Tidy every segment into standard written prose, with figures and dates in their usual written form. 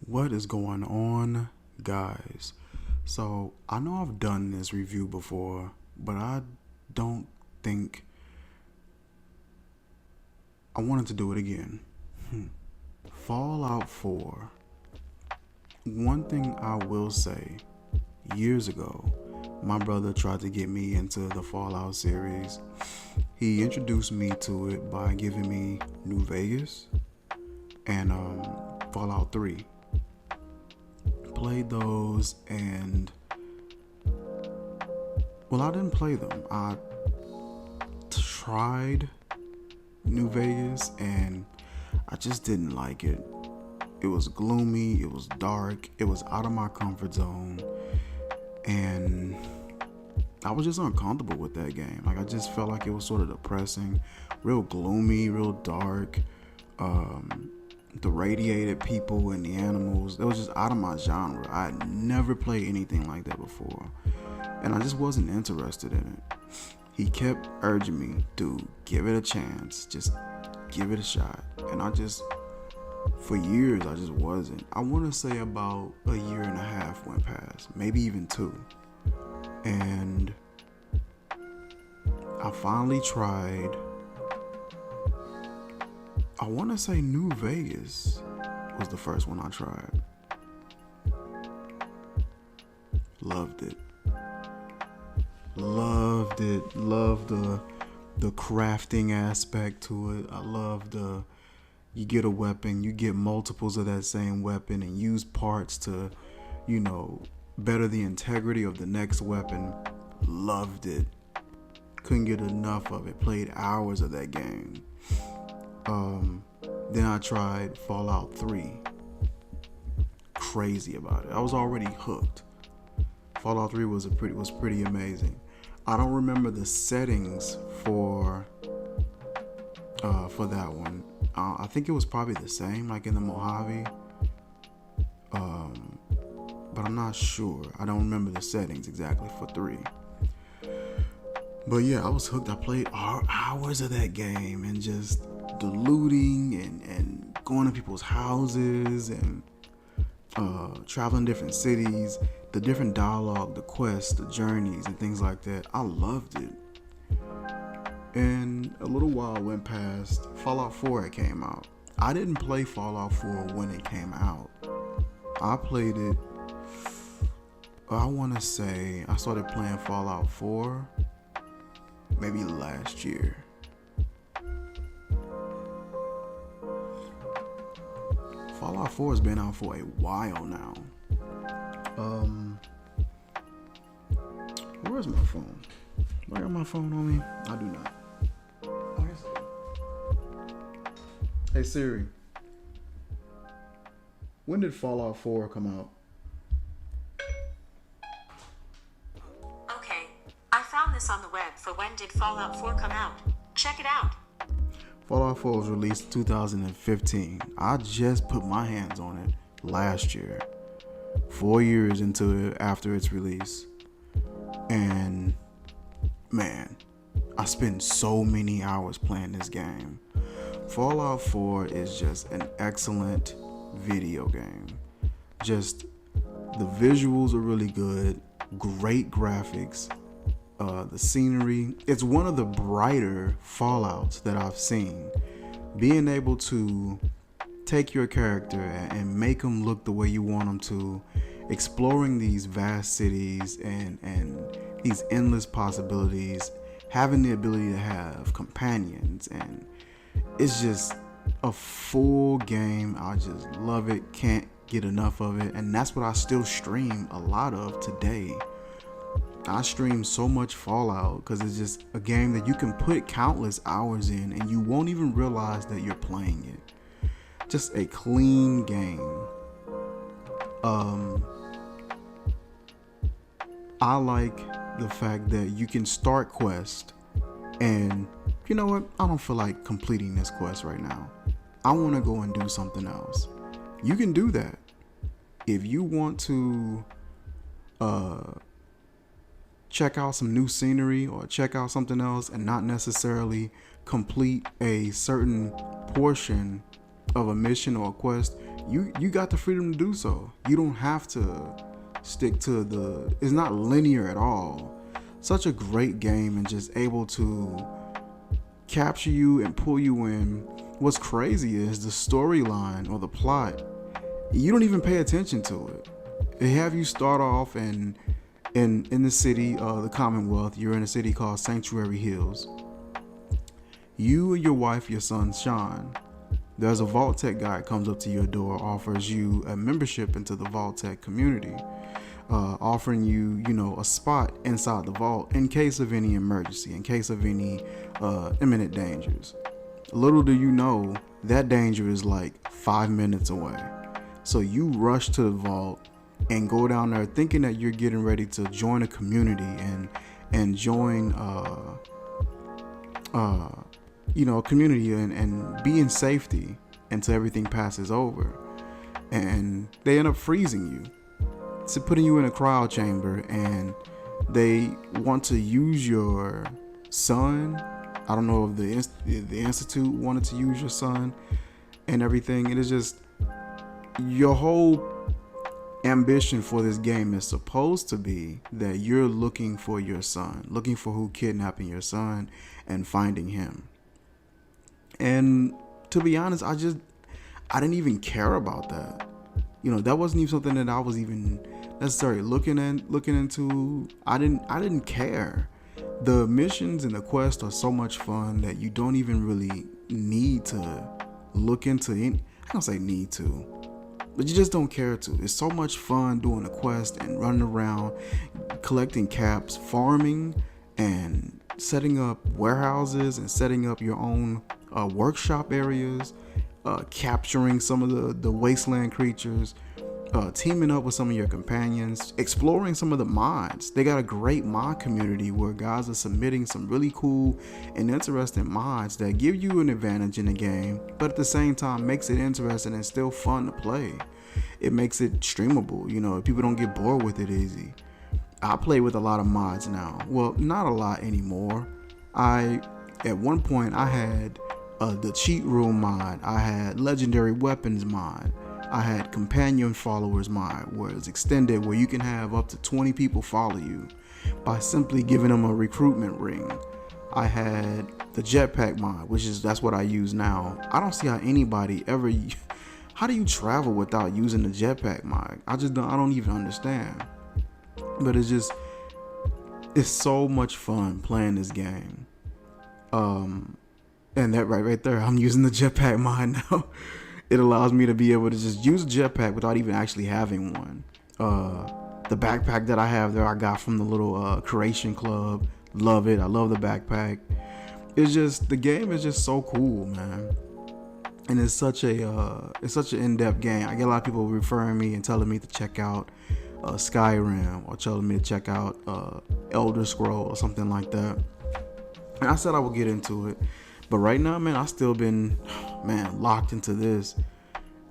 What is going on, guys? So, I know I've done this review before, but I don't think I wanted to do it again. Fallout 4. One thing I will say, years ago, my brother tried to get me into the Fallout series. He introduced me to it by giving me New Vegas and Fallout 3. Played those, and well, I didn't play them. I tried New Vegas and I just didn't like it. It was gloomy, it was dark, it was out of my comfort zone, and I was just uncomfortable with that game. Like, I just felt like it was sort of depressing, real gloomy, real dark. The radiated people and the animals, it was just out of my genre. I had never played anything like that before, and I just wasn't interested in it. He kept urging me to give it a chance, just give it a shot, and for years, I just wasn't. I want to say about a year and a half went past, maybe even 2. And I finally tried, I want to say New Vegas was the first one I tried. Loved it. Loved it. Loved the crafting aspect to it. I loved you get a weapon, you get multiples of that same weapon and use parts to, better the integrity of the next weapon. Loved it. Couldn't get enough of it. Played hours of that game. Then I tried Fallout 3. Crazy about it. I was already hooked. Fallout 3 was pretty amazing. I don't remember the settings for that one. I think it was probably the same, like in the Mojave. But I'm not sure. I don't remember the settings exactly for 3. But yeah, I was hooked. I played hours of that game and just the looting and going to people's houses and traveling different cities, the different dialogue, the quests, the journeys, and things like that. I loved it. And a little while went past. Fallout 4 came out. I didn't play Fallout 4 when it came out. I played it, I want to say I started playing Fallout 4 maybe last year. Fallout 4 has been out for a while now. Where's my phone? Do I got my phone on me? I do not. Hey Siri, when did Fallout 4 come out? Okay, I found this on the web for when did Fallout 4 come out. Check it out. Fallout 4 was released in 2015. I just put my hands on it last year, 4 years into it after its release. And man, I spent so many hours playing this game. Fallout 4 is just an excellent video game. Just the visuals are really good, great graphics, the scenery. It's one of the brighter Fallouts that I've seen. Being able to take your character and make them look the way you want them to, exploring these vast cities and these endless possibilities, having the ability to have companions, and it's just a full game. I just love it, can't get enough of it, and that's what I still stream a lot of today. I stream so much Fallout because it's just a game that you can put countless hours in and you won't even realize that you're playing it. Just a clean game. I like the fact that you can start quest and you know what, I don't feel like completing this quest right now. I want to go and do something else. You can do that. If you want to check out some new scenery or check out something else and not necessarily complete a certain portion of a mission or a quest, you got the freedom to do so. You don't have to stick to it's not linear at all. Such a great game, and just able to capture you and pull you in. What's crazy is the storyline or the plot. You don't even pay attention to it. They have you start off in the city, the Commonwealth. You're in a city called Sanctuary Hills. You and your wife, your son Sean. There's a Vault-Tec guy comes up to your door, offers you a membership into the Vault-Tec community, offering you, a spot inside the vault in case of any emergency, in case of any imminent dangers. Little do you know, that danger is like 5 minutes away. So you rush to the vault and go down there thinking that you're getting ready to join a community and join a community and be in safety until everything passes over. And they end up freezing you, so putting you in a cryo chamber, and they want to use your son. I don't know if the institute wanted to use your son and everything. It is just, your whole ambition for this game is supposed to be that you're looking for your son, looking for who kidnapping your son and finding him. And to be honest, I didn't even care about that. That wasn't even something that I was even necessarily looking into. I didn't care. The missions and the quests are so much fun that you don't even really need to look into any. I don't say need to, but you just don't care to. It's so much fun doing a quest and running around, collecting caps, farming, and setting up warehouses and setting up your own workshop areas, capturing some of the wasteland creatures, teaming up with some of your companions, exploring some of the mods. They got a great mod community where guys are submitting some really cool and interesting mods that give you an advantage in the game, but at the same time makes it interesting and still fun to play. It makes it streamable. People don't get bored with it easy. I play with a lot of mods now. Well, not a lot anymore. At one point I had the cheat room mod, I had legendary weapons mod, I had companion followers mod, where it's extended, where you can have up to 20 people follow you by simply giving them a recruitment ring. I had the jetpack mod, that's what I use now. I don't see how anybody ever, how do you travel without using the jetpack mod? I don't even understand. But it's so much fun playing this game. And that right there, I'm using the jetpack mod now. It allows me to be able to just use a jetpack without even actually having one. The backpack that I have there, I got from the little creation club. Love it. I love the backpack. The game is just so cool, man. And it's such an in-depth game. I get a lot of people referring me and telling me to check out Skyrim, or telling me to check out Elder Scroll or something like that. And I said I would get into it. But right now, man, I still been, locked into this.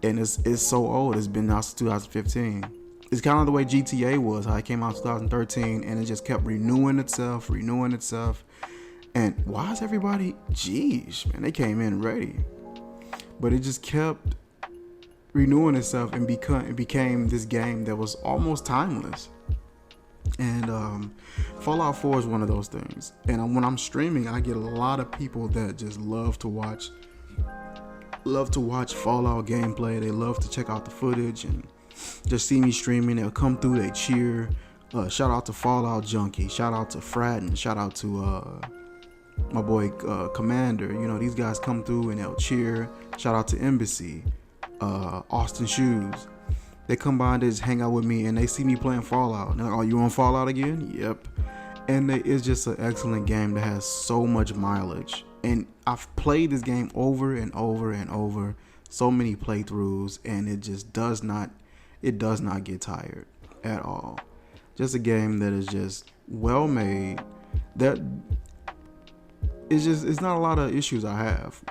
And it's so old. It's been out since 2015. It's kind of the way GTA was, how it came out in 2013, and it just kept renewing itself. And why is everybody, man, they came in ready. But it just kept renewing itself and became this game that was almost timeless. And Fallout 4 is one of those things. And when I'm streaming, I get a lot of people that just love to watch Fallout gameplay. They love to check out the footage and just see me streaming. They'll come through, they cheer. Shout out to Fallout Junkie. Shout out to Fratton. Shout out to my boy Commander. These guys come through and they'll cheer. Shout out to Embassy, Austin Shoes. They come by and they just hang out with me, and they see me playing Fallout. And they're like, "Oh, you on Fallout again?" Yep. And it's just an excellent game that has so much mileage. And I've played this game over and over and over, so many playthroughs, and it just does not get tired at all. Just a game that is just well made. That it's not a lot of issues I have.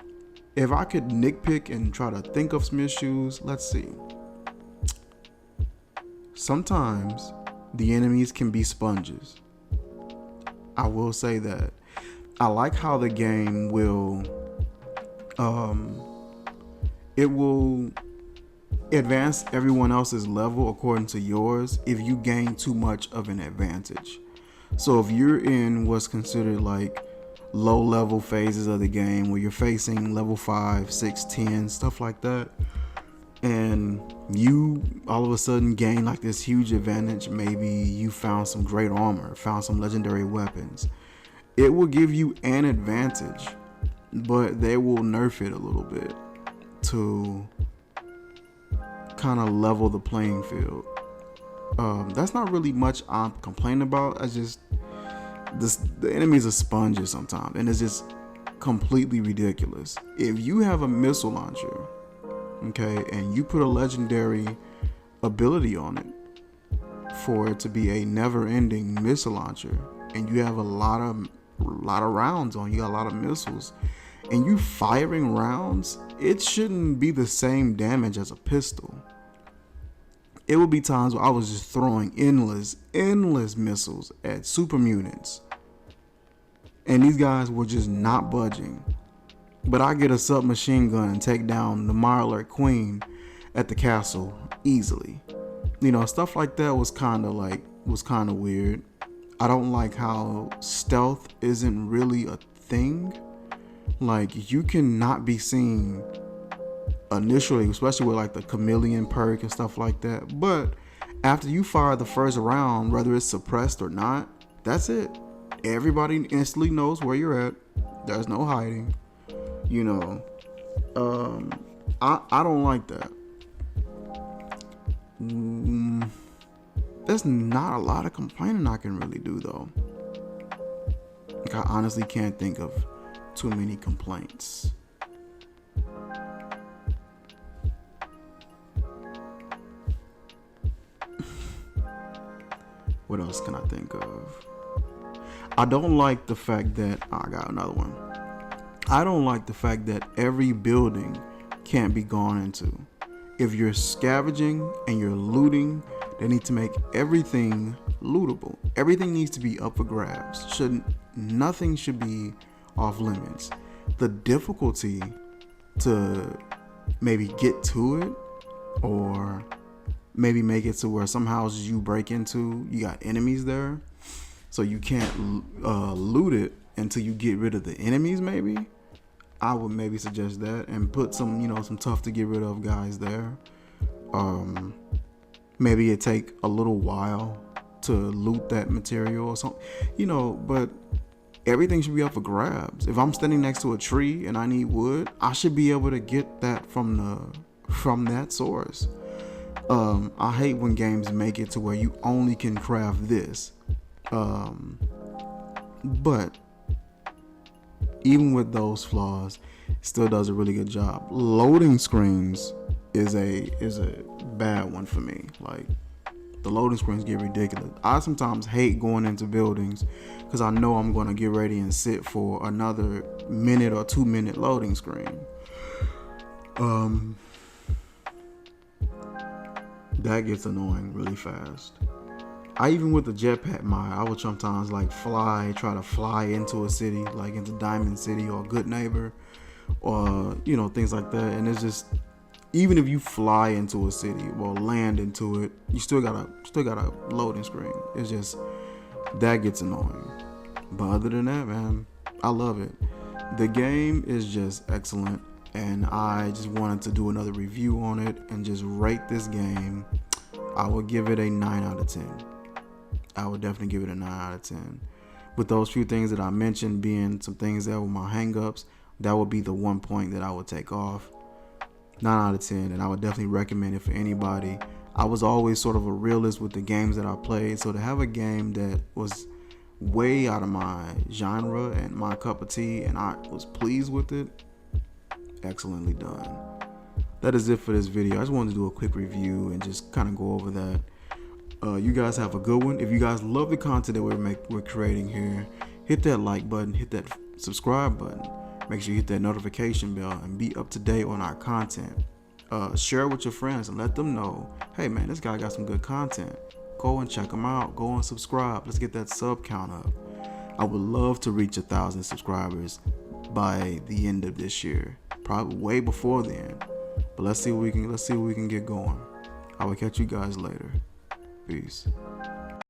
If I could nitpick and try to think of some issues, let's see. Sometimes the enemies can be sponges. I will say that. I like how the game will advance everyone else's level according to yours if you gain too much of an advantage. So if you're in what's considered like low level phases of the game where you're facing level 5, 6, 10, stuff like that, and you all of a sudden gain like this huge advantage, maybe you found some great armor, found some legendary weapons, it will give you an advantage, but they will nerf it a little bit to kind of level the playing field. That's not really much I'm complaining about. I just the enemy's a sponge sometimes, and it's just completely ridiculous. If you have a missile launcher, okay, and you put a legendary ability on it for it to be a never-ending missile launcher, and you have a lot of rounds on, you got a lot of missiles, and you firing rounds, it shouldn't be the same damage as a pistol. It would be times where I was just throwing endless missiles at super mutants, and these guys were just not budging. But I get a submachine gun and take down the Mirelurk Queen at the castle easily. You know, stuff like that was kind of weird. I don't like how stealth isn't really a thing. Like, you cannot be seen initially, especially with like the chameleon perk and stuff like that. But after you fire the first round, whether it's suppressed or not, that's it. Everybody instantly knows where you're at. There's no hiding. You know, I don't like that. There's not a lot of complaining I can really do though. Like, I honestly can't think of too many complaints. What else can I think of? I don't like the fact that I got another one. I don't like the fact that every building can't be gone into. If you're scavenging and you're looting, they need to make everything lootable. Everything needs to be up for grabs. Nothing should be off limits. The difficulty to maybe get to it, or maybe make it to where some houses you break into, you got enemies there, so you can't loot it until you get rid of the enemies. Maybe I would maybe suggest that, and put some, some tough to get rid of guys there. Maybe it take a little while to loot that material or something, but everything should be up for grabs. If I'm standing next to a tree and I need wood, I should be able to get that from that source. I hate when games make it to where you only can craft this. But even with those flaws, it still does a really good job. Loading screens is a bad one for me. Like, the loading screens get ridiculous. I sometimes hate going into buildings because I know I'm going to get ready and sit for another minute or 2 minute loading screen. That gets annoying really fast. Even with the jetpack mod, I would sometimes try to fly into a city, like into Diamond City or Good Neighbor, or things like that. And it's just, even if you fly into a city or land into it, you still got a loading screen. It's just, that gets annoying. But other than that, man, I love it. The game is just excellent, and I just wanted to do another review on it and just rate this game. I would give it a 9 out of 10. I would definitely give it a 9 out of 10. With those few things that I mentioned being some things that were my hangups, that would be the one point that I would take off. 9 out of 10, and I would definitely recommend it for anybody. I was always sort of a realist with the games that I played, so to have a game that was way out of my genre and my cup of tea, and I was pleased with it, excellently done. That is it for this video. I just wanted to do a quick review and just kind of go over that. You guys have a good one. If you guys love the content that we're creating here, hit that like button, hit that subscribe button. Make sure you hit that notification bell and be up to date on our content. Share it with your friends and let them know, hey man, this guy got some good content. Go and check him out. Go and subscribe. Let's get that sub count up. I would love to reach 1,000 subscribers by the end of this year. Probably way before then. But let's see what we can get going. I will catch you guys later. Peace.